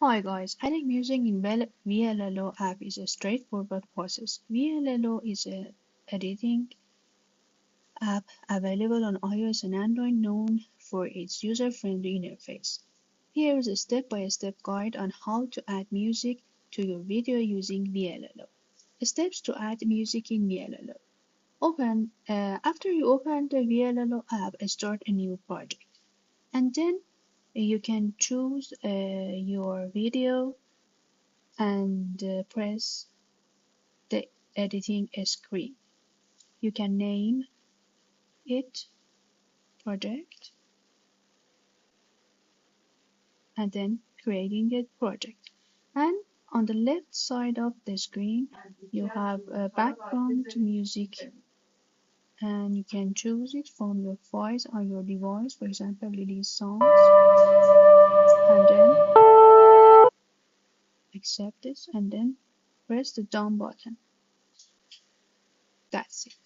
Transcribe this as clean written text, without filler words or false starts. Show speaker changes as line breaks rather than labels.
Hi guys, adding music in vllo app is a straightforward process. vllo is an editing app available on iOS and Android known for its user-friendly interface. Here is a step-by-step guide on how to add music to your video using vllo. Steps to add music in vllo. After you open the vllo app, start a new project. And then you can choose your video and press the editing screen. You can name it project and then creating a project. And on the left side of the screen, you have a background music and you can choose it from your files on your device, for example, release songs, and then accept this and then press the done button. That's it.